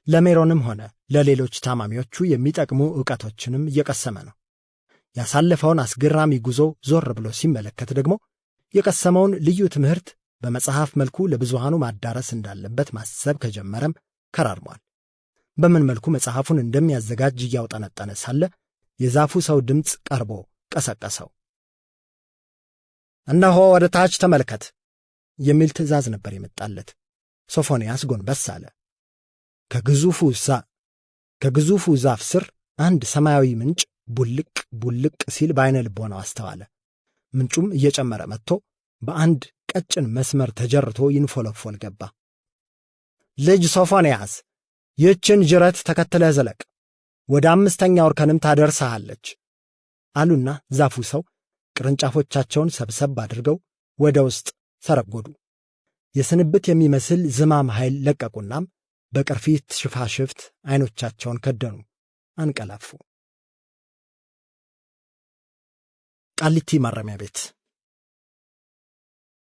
ለሜሮንም ሆነ ለሌሎች ታማሚዎቹ የሚጠቅሙ ዕውቀቶችንም እየቀሰመ ነው። ያሳለፈውን አስገራሚ ጉዞ ዞር ብሎ ሲመለከት ደግሞ የቀሰመውን ልዩ ትምህርት በመጽሐፍ መልኩ ለብዙሃኑ ማዳረስ እንዳለበት ማሰብ ከጀመረም ከራርሟል። በምን መልኩ መጽሐፉን እንደሚያዘጋጅ እያውጠነጠነ ሳለ የዛፉ ሰው ድምፅ ቀርቦ ቀሰቀሰው። እነሆ ወደ ታች ተመልከት የሚል ትእዛዝ ነበር የመጣለት። ሶፎንያስ ጎንበስ አለ። ከግዙፉ ዛፍ ስር አንድ ሰማያዊ ምንጭ ቡልቅ ቡልቅ ሲል በዓይነ ልቦናው አስተዋለ። ምንጩም እየጨመረ መጥቶ በአንድ ቀጭን መስመር ተጀርቶ ይንፎለፎል ገባ። ልጅ ሶፎንያስ ይህችን ጅረት ተከትለህ ዘለቅ፣ ወደ 5ኛው እርከንም ታደርሰሃለች አሉና ዛፉ ሰው ቅርንጫፎቻቸውን ሰብሰብ አድርገው ወደ ውስጥ ሰረጎዱ። የስንብት የሚመስል ዝማም ኃይል ለቀቁናም በቅርፊት ሽፋሽፍት ዐይኖቻቸውን ከደኑ፣ አንቀላፉ። ቃሊቲ ማረሚያ ቤት።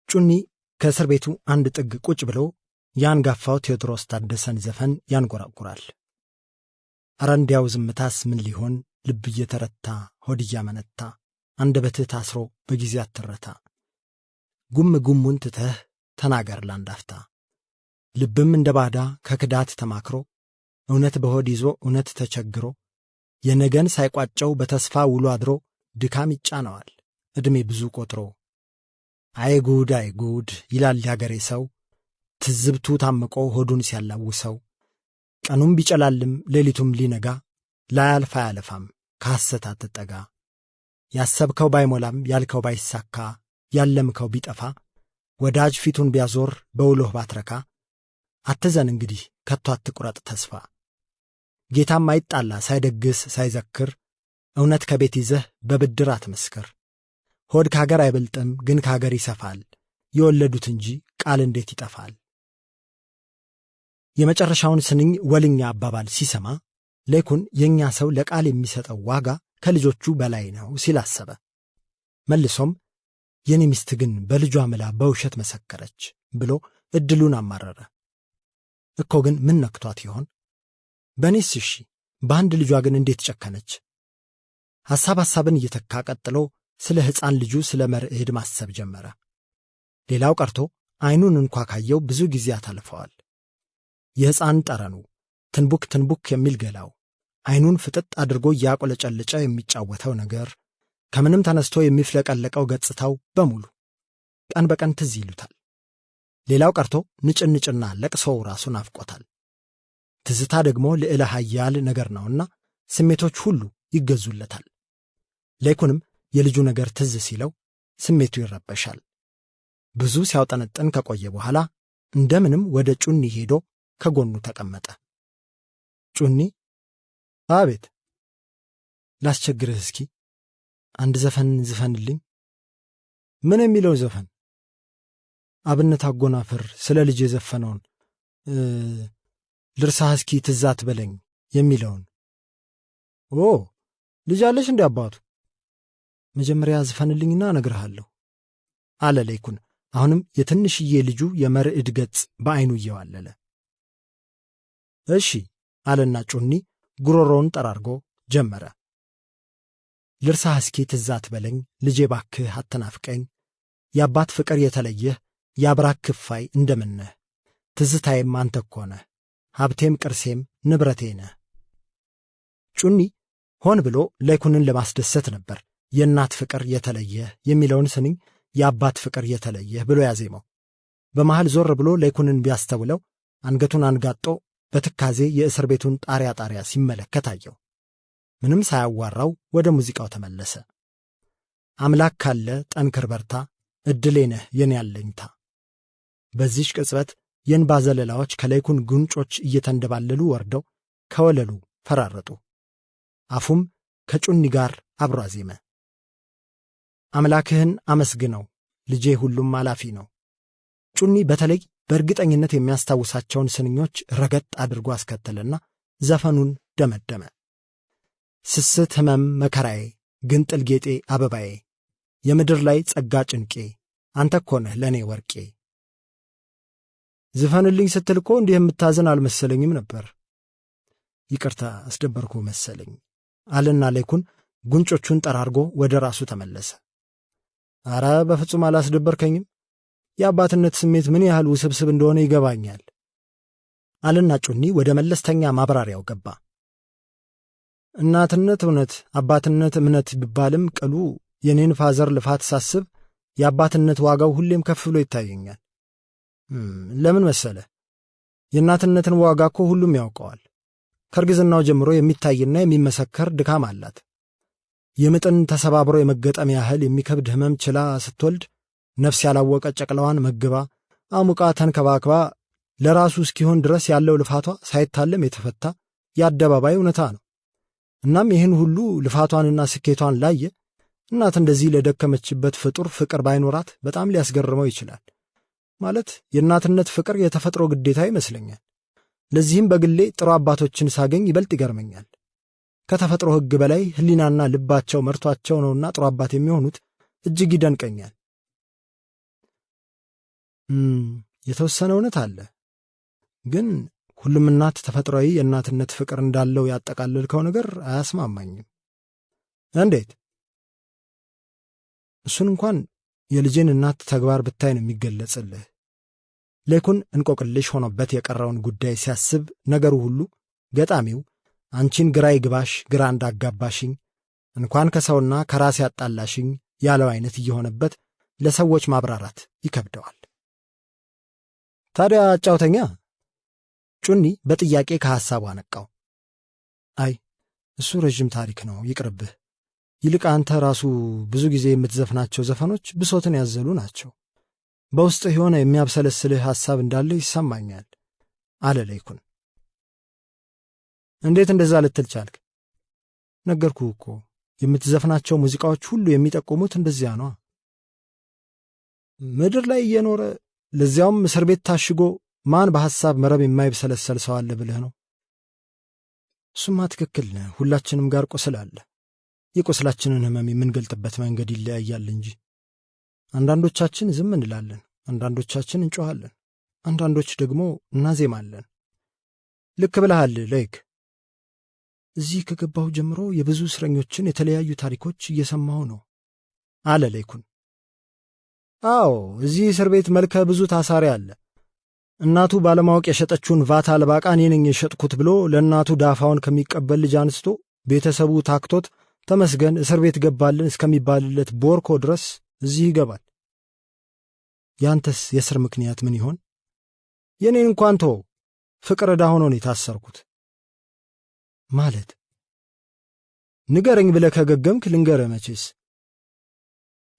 ጩኒ ከእስር ቤቱ አንድ ጥግ ቁጭ ብሎ ያንጋፋው ቴዎድሮስ ታደሰን ዘፈን ያንጎራጉራል። ኧረ እንዲያው ዝምታስ ምን ሊሆን፣ ልብ እየተረታ ሆድ እያመነታ፣ አንደበትህ ታስሮ በጊዜ አትረታ። ጉም ጉሙን ትተህ ተናገር ላንዳፍታ። ልብም እንደ ባዳ ከክዳት ተማክሮ እውነት በሆድ ይዞ እውነት ተቸግሮ የነገን ሳይቋጨው በተስፋ ውሎ አድሮ ድካም ይጫነዋል ዕድሜ ብዙ ቆጥሮ። አይ ጉድ ይላል ያገሬ ሰው ትዝብቱ ታምቆ ሆዱን ሲያላውሰው። ቀኑም ቢጨላልም ሌሊቱም ሊነጋ ላያልፍ አያለፋም ከሐሰት አትጠጋ። ያሰብከው ባይሞላም ያልከው ባይሳካ ያለምከው ቢጠፋ ወዳጅ ፊቱን ቢያዞር በውሎህ ባትረካ አትዘን እንግዲህ ከቶ አትቁረጥ ተስፋ። ጌታም አይጣላ ሳይደግስ ሳይዘክር እውነት ከቤት ይዘህ በብድር አትመስክር። ሆድ ከአገር አይበልጥም ግን ከአገር ይሰፋል የወለዱት እንጂ ቃል እንዴት ይጠፋል። የመጨረሻውን ስንኝ ወልኛ አባባል ሲሰማ ሌኩን የእኛ ሰው ለቃል የሚሰጠው ዋጋ ከልጆቹ በላይ ነው ሲል አሰበ። መልሶም የኔ ሚስት ግን በልጇ ምላ በውሸት መሰከረች ብሎ ዕድሉን አማረረ። እኮ ግን ምን ነክቷት ይሆን? በእኔስ እሺ፣ በአንድ ልጇ ግን እንዴት ጨከነች? ሐሳብን እየተካ ቀጥሎ ስለ ሕፃን ልጁ ስለ መርዕድ ማሰብ ጀመረ። ሌላው ቀርቶ ዐይኑን እንኳ ካየው ብዙ ጊዜ አታልፈዋል። የሕፃን ጠረኑ ትንቡክ የሚል ገላው፣ ዐይኑን ፍጥጥ አድርጎ እያቆለጨለጨ የሚጫወተው ነገር፣ ከምንም ተነስቶ የሚፍለቀለቀው ገጽታው በሙሉ ቀን በቀን ትዝ ይሉታል። ሌላው ቀርቶ ንጭንጭና ለቅሶው ራሱን አፍቆታል። ትዝታ ደግሞ ልዕለ ኃያል ነገር ነውና ስሜቶች ሁሉ ይገዙለታል። ሌኩንም የልጁ ነገር ትዝ ሲለው ስሜቱ ይረበሻል። ብዙ ሲያውጠነጥን ከቆየ በኋላ እንደምንም ወደ ጩኒ ሄዶ ከጎኑ ተቀመጠ። ጩኒ፣ አቤት። ላስቸግርህ እስኪ አንድ ዘፈን ዝፈንልኝ። ምን የሚለው ዘፈን? አብነት አጎናፍር ስለ ልጅ የዘፈነውን ልርሳህ እስኪ ትዝ አትበለኝ የሚለውን። ኦ ልጅ አለሽ እንደ አባቱ? መጀመሪያ ዝፈንልኝና እነግርሃለሁ አለ ሌኩን አሁንም የትንሽዬ ልጁ የመርዕድ ገጽ በዐይኑ እየዋለለ። እሺ አለና ጩኒ ጉሮሮውን ጠራርጎ ጀመረ። ልርሳህ እስኪ ትዝ አትበለኝ ልጄ ባክህ አትናፍቀኝ፣ የአባት ፍቅር የተለየህ የአብራክ ክፋይ እንደምነህ፣ ትዝታዬም አንተ እኮ ነህ፣ ሀብቴም ቅርሴም ንብረቴ ነህ። ጩኒ ሆን ብሎ ሌኩንን ለማስደሰት ነበር የእናት ፍቅር የተለየህ የሚለውን ስንኝ የአባት ፍቅር የተለየህ ብሎ ያዜመው። በመሃል ዞር ብሎ ሌኩንን ቢያስተውለው አንገቱን አንጋጦ በትካዜ የእስር ቤቱን ጣሪያ ሲመለከት አየው። ምንም ሳያዋራው ወደ ሙዚቃው ተመለሰ። አምላክ ካለ ጠንክር በርታ፣ ዕድሌ ነህ የኔ ያለኝታ። በዚህች ቅጽበት የእንባ ዘለላዎች ከሌኩን ጉንጮች እየተንደባለሉ ወርደው ከወለሉ ፈራረጡ። አፉም ከጩኒ ጋር አብሮ አዜመ። አምላክህን አመስግነው ልጄ ሁሉም አላፊ ነው። ጩኒ በተለይ በእርግጠኝነት የሚያስታውሳቸውን ስንኞች ረገጥ አድርጎ አስከተለና ዘፈኑን ደመደመ። ስስት ሕመም መከራዬ፣ ግንጥል ጌጤ አበባዬ፣ የምድር ላይ ጸጋ ጭንቄ፣ አንተ እኮ ነህ ለእኔ ወርቄ። ዝፈንልኝ ስትል እኮ እንዲህ የምታዝን አልመሰለኝም ነበር። ይቅርታ አስደበርኩ መሰለኝ አለና ሌኩን ጉንጮቹን ጠራርጎ ወደ ራሱ ተመለሰ። አረ በፍጹም አላስደበርከኝም፣ የአባትነት ስሜት ምን ያህል ውስብስብ እንደሆነ ይገባኛል አለና ጩኒ ወደ መለስተኛ ማብራሪያው ገባ። እናትነት እውነት አባትነት እምነት ቢባልም ቅሉ የኔን ፋዘር ልፋት ሳስብ የአባትነት ዋጋው ሁሌም ከፍ ብሎ ይታየኛል። ለምን መሰለ? የእናትነትን ዋጋ እኮ ሁሉም ያውቀዋል። ከእርግዝናው ጀምሮ የሚታይና የሚመሰከር ድካም አላት። የምጥን ተሰባብሮ የመገጠም ያህል የሚከብድ ሕመም ችላ ስትወልድ ነፍስ ያላወቀ ጨቅላዋን መግባ አሙቃ ተንከባክባ ለራሱ እስኪሆን ድረስ ያለው ልፋቷ ሳይታለም የተፈታ የአደባባይ እውነታ ነው። እናም ይህን ሁሉ ልፋቷንና ስኬቷን ላየ እናት እንደዚህ ለደከመችበት ፍጡር ፍቅር ባይኖራት በጣም ሊያስገርመው ይችላል። ማለት የእናትነት ፍቅር የተፈጥሮ ግዴታ ይመስለኛል። ለዚህም በግሌ ጥሩ አባቶችን ሳገኝ ይበልጥ ይገርመኛል። ከተፈጥሮ ሕግ በላይ ሕሊናና ልባቸው መርቷቸው ነውና ጥሩ አባት የሚሆኑት እጅግ ይደንቀኛል። የተወሰነ እውነት አለ፣ ግን ሁሉም እናት ተፈጥሯዊ የእናትነት ፍቅር እንዳለው ያጠቃልልከው ነገር አያስማማኝም። እንዴት? እሱን እንኳን የልጄን እናት ተግባር ብታይ ነው የሚገለጽልህ። ሌኩን እንቆቅልሽ ሆኖበት የቀረውን ጉዳይ ሲያስብ ነገሩ ሁሉ ገጣሚው አንቺን ግራ ይግባሽ ግራ እንዳጋባሽኝ እንኳን ከሰውና ከራስ ያጣላሽኝ ያለው አይነት እየሆነበት ለሰዎች ማብራራት ይከብደዋል። ታዲያ አጫውተኛ። ጩኒ በጥያቄ ከሐሳቡ አነቃው። አይ እሱ ረጅም ታሪክ ነው ይቅርብህ። ይልቅ አንተ ራሱ ብዙ ጊዜ የምትዘፍናቸው ዘፈኖች ብሶትን ያዘሉ ናቸው። በውስጥህ የሆነ የሚያብሰለስልህ ሐሳብ እንዳለ ይሰማኛል አለ ሌኩን። እንዴት እንደዛ ልትል ቻልክ? ነገርኩህ እኮ የምትዘፍናቸው ሙዚቃዎች ሁሉ የሚጠቁሙት እንደዚያ ነው። ምድር ላይ እየኖረ ለዚያውም እስር ቤት ታሽጎ ማን በሐሳብ መረብ የማይብሰለሰል ሰው አለ ብለህ ነው? እሱማ ትክክል ነህ። ሁላችንም ጋር ቁስል አለ። የቁስላችንን ህመም የምንገልጥበት መንገድ ይለያያል እንጂ አንዳንዶቻችን ዝም እንላለን፣ አንዳንዶቻችን እንጮኻለን፣ አንዳንዶች ደግሞ እናዜማለን። ልክ ብለሃል ሌክ። እዚህ ከገባሁ ጀምሮ የብዙ እስረኞችን የተለያዩ ታሪኮች እየሰማሁ ነው አለ ሌኩን። አዎ እዚህ እስር ቤት መልከ ብዙ ታሳሪ አለ። እናቱ ባለማወቅ የሸጠችውን ቫታ አልባቃ እኔ ነኝ የሸጥኩት ብሎ ለእናቱ ዳፋውን ከሚቀበል ልጅ አንስቶ ቤተሰቡ ታክቶት ተመስገን እስር ቤት ገባልን እስከሚባልለት ቦርኮ ድረስ እዚህ ይገባል። ያንተስ የእስር ምክንያት ምን ይሆን? የኔን እንኳን ተወው፣ ፍቅር ዕዳ ሆኖ ነው የታሰርኩት። ማለት ንገረኝ ብለህ ከገገምክ ልንገርህ መቼስ።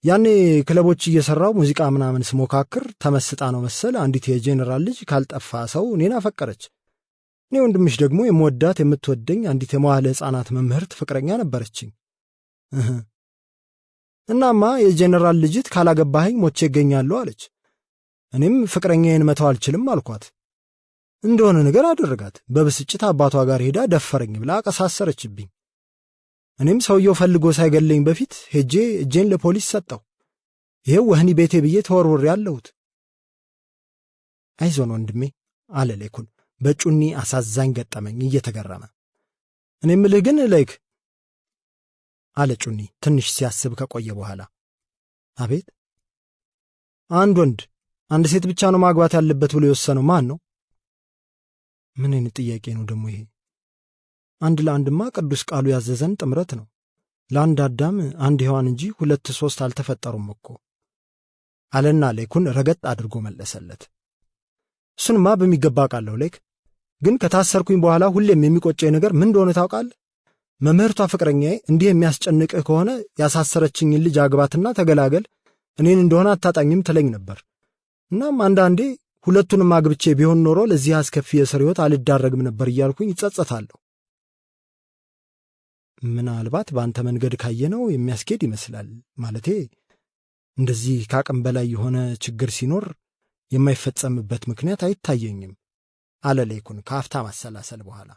ያኔ ክለቦች እየሰራው ሙዚቃ ምናምን ስሞካክር ተመስጣ ነው መሰል አንዲት የጄኔራል ልጅ ካልጠፋ ሰው እኔን አፈቀረች። እኔ ወንድምሽ ደግሞ የምወዳት የምትወደኝ አንዲት የመዋለ ሕፃናት መምህርት ፍቅረኛ ነበረችኝ። እናማ የጄኔራል ልጅት ካላገባኸኝ ሞቼ እገኛለሁ አለች። እኔም ፍቅረኛዬን መተው አልችልም አልኳት። እንደሆነ ነገር አደረጋት። በብስጭት አባቷ ጋር ሄዳ ደፈረኝ ብላ ቀሳሰረችብኝ። እኔም ሰውየው ፈልጎ ሳይገለኝ በፊት ሄጄ እጄን ለፖሊስ ሰጠው። ይሄው ወህኒ ቤቴ ብዬ ተወርውሬ ያለሁት። አይዞን ወንድሜ አለ ሌኩን በጩኒ አሳዛኝ ገጠመኝ እየተገረመ። እኔ ምልህ ግን ሌክ አለ ጩኒ ትንሽ ሲያስብ ከቆየ በኋላ። አቤት? አንድ ወንድ አንድ ሴት ብቻ ነው ማግባት ያለበት ብሎ የወሰነው ማን ነው? ምን አይነት ጥያቄ ነው ደግሞ ይሄ? አንድ ለአንድማ ቅዱስ ቃሉ ያዘዘን ጥምረት ነው። ለአንድ አዳም አንድ ሔዋን እንጂ 2 3 አልተፈጠሩም እኮ አለና ሌኩን ረገጥ አድርጎ መለሰለት። እሱንማ በሚገባ ቃለሁ ሌክ፣ ግን ከታሰርኩኝ በኋላ ሁሌም የሚቆጨኝ ነገር ምን እንደሆነ ታውቃለህ? መምህርቷ ፍቅረኛዬ እንዲህ የሚያስጨንቅህ ከሆነ ያሳሰረችኝን ልጅ አግባትና ተገላገል፣ እኔን እንደሆነ አታጣኝም ትለኝ ነበር። እናም አንዳንዴ ሁለቱንም አግብቼ ቢሆን ኖሮ ለዚህ አስከፊ የእስር ሕይወት አልዳረግም ነበር እያልኩኝ ይጸጸታለሁ። ምናልባት በአንተ መንገድ ካየነው የሚያስኬድ ይመስላል። ማለቴ እንደዚህ ከአቅም በላይ የሆነ ችግር ሲኖር የማይፈጸምበት ምክንያት አይታየኝም አለ ሌኩን ከአፍታ ማሰላሰል በኋላ።